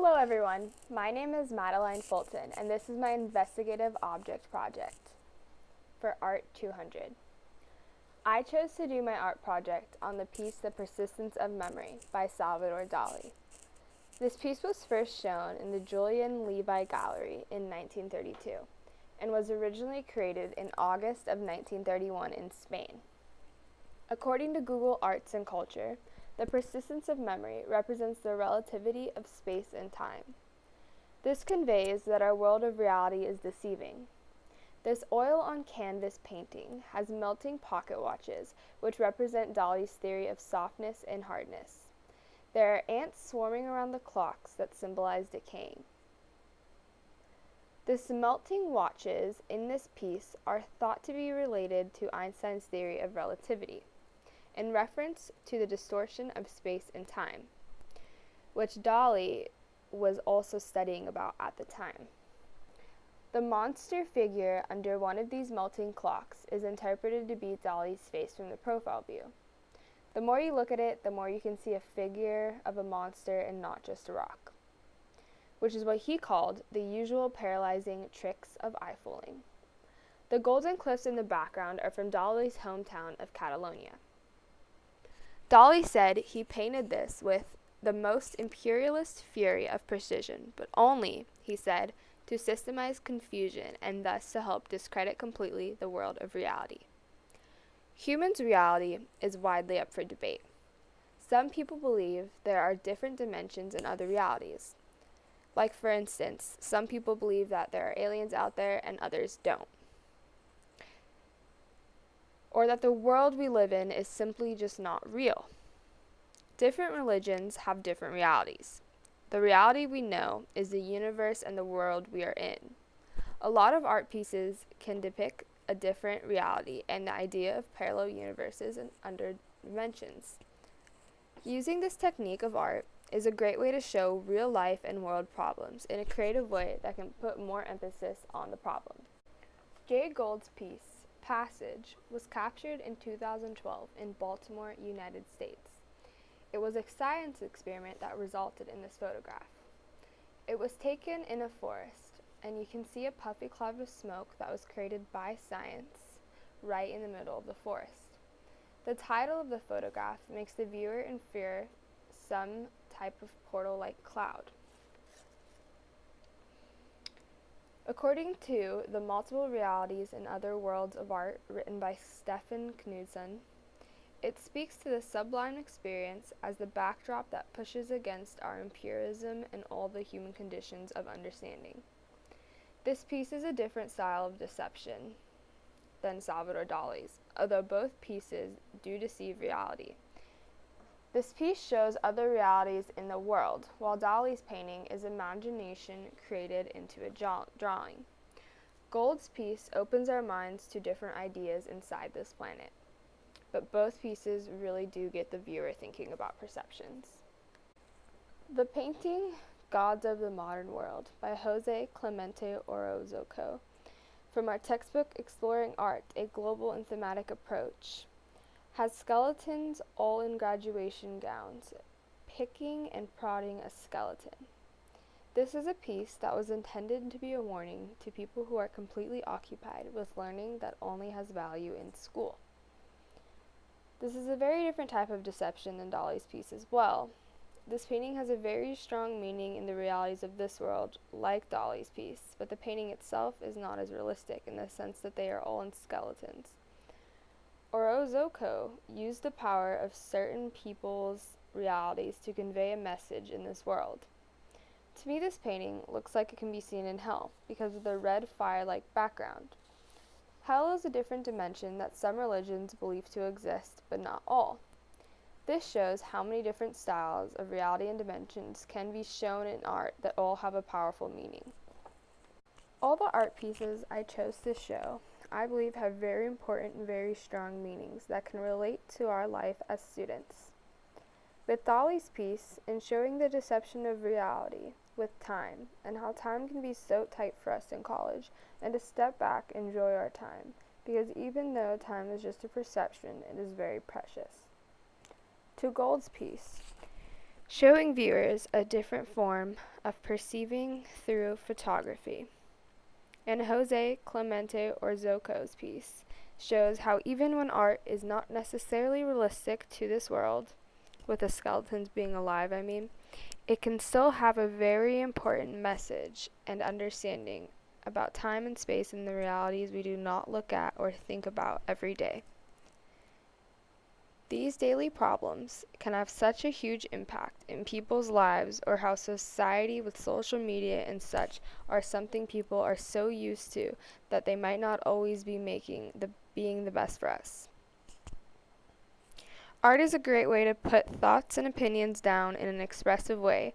Hello everyone, my name is Madeline Fulton and this is my investigative object project for Art 200. I chose to do my art project on the piece The Persistence of Memory by Salvador Dali. This piece was first shown in the Julian Levy Gallery in 1932 and was originally created in August of 1931 in Spain. According to Google Arts and Culture, the persistence of memory represents the relativity of space and time. This conveys that our world of reality is deceiving. This oil-on-canvas painting has melting pocket watches, which represent Dali's theory of softness and hardness. There are ants swarming around the clocks that symbolize decaying. The melting watches in this piece are thought to be related to Einstein's theory of relativity, in reference to the distortion of space and time, which Dali was also studying about at the time. The monster figure under one of these melting clocks is interpreted to be Dali's face from the profile view. The more you look at it, the more you can see a figure of a monster and not just a rock, which is what he called the usual paralyzing tricks of eye-fooling. The golden cliffs in the background are from Dali's hometown of Catalonia. Dali said he painted this with the most imperialist fury of precision, but only, he said, to systemize confusion and thus to help discredit completely the world of reality. Humans' reality is widely up for debate. Some people believe there are different dimensions in other realities. Like, for instance, some people believe that there are aliens out there and others don't. Or that the world we live in is simply just not real. Different religions have different realities. The reality we know is the universe and the world we are in. A lot of art pieces can depict a different reality and the idea of parallel universes and other dimensions. Using this technique of art is a great way to show real life and world problems in a creative way that can put more emphasis on the problem. Jay Gould's piece, Passage, was captured in 2012 in Baltimore, United States. It was a science experiment that resulted in this photograph. It was taken in a forest, and you can see a puffy cloud of smoke that was created by science right in the middle of the forest. The title of the photograph makes the viewer infer some type of portal-like cloud. According to The Multiple Realities and Other Worlds of Art, written by Stefan Knudsen, it speaks to the sublime experience as the backdrop that pushes against our empiricism and all the human conditions of understanding. This piece is a different style of deception than Salvador Dali's, although both pieces do deceive reality. This piece shows other realities in the world, while Dali's painting is imagination created into a drawing. Gould's piece opens our minds to different ideas inside this planet, but both pieces really do get the viewer thinking about perceptions. The painting Gods of the Modern World by Jose Clemente Orozco, from our textbook Exploring Art, A Global and Thematic Approach, has skeletons all in graduation gowns, picking and prodding a skeleton. This is a piece that was intended to be a warning to people who are completely occupied with learning that only has value in school. This is a very different type of deception than Dali's piece as well. This painting has a very strong meaning in the realities of this world, like Dali's piece, but the painting itself is not as realistic in the sense that they are all in skeletons. Orozco used the power of certain people's realities to convey a message in this world. To me, this painting looks like it can be seen in hell because of the red fire-like background. Hell is a different dimension that some religions believe to exist, but not all. This shows how many different styles of reality and dimensions can be shown in art that all have a powerful meaning. All the art pieces I chose to show, I believe, have very important and very strong meanings that can relate to our life as students. With Dali's piece, in showing the deception of reality with time, and how time can be so tight for us in college, and to step back and enjoy our time, because even though time is just a perception, it is very precious. To Gould's piece, showing viewers a different form of perceiving through photography. And Jose Clemente Orozco's piece shows how even when art is not necessarily realistic to this world, with the skeletons being alive, it can still have a very important message and understanding about time and space and the realities we do not look at or think about every day. These daily problems can have such a huge impact in people's lives, or how society with social media and such are something people are so used to that they might not always be being the best for us. Art is a great way to put thoughts and opinions down in an expressive way,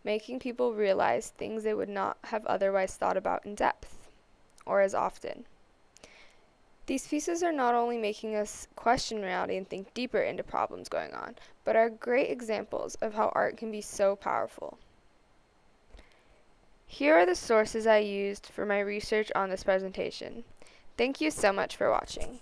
making people realize things they would not have otherwise thought about in depth, or as often. These pieces are not only making us question reality and think deeper into problems going on, but are great examples of how art can be so powerful. Here are the sources I used for my research on this presentation. Thank you so much for watching.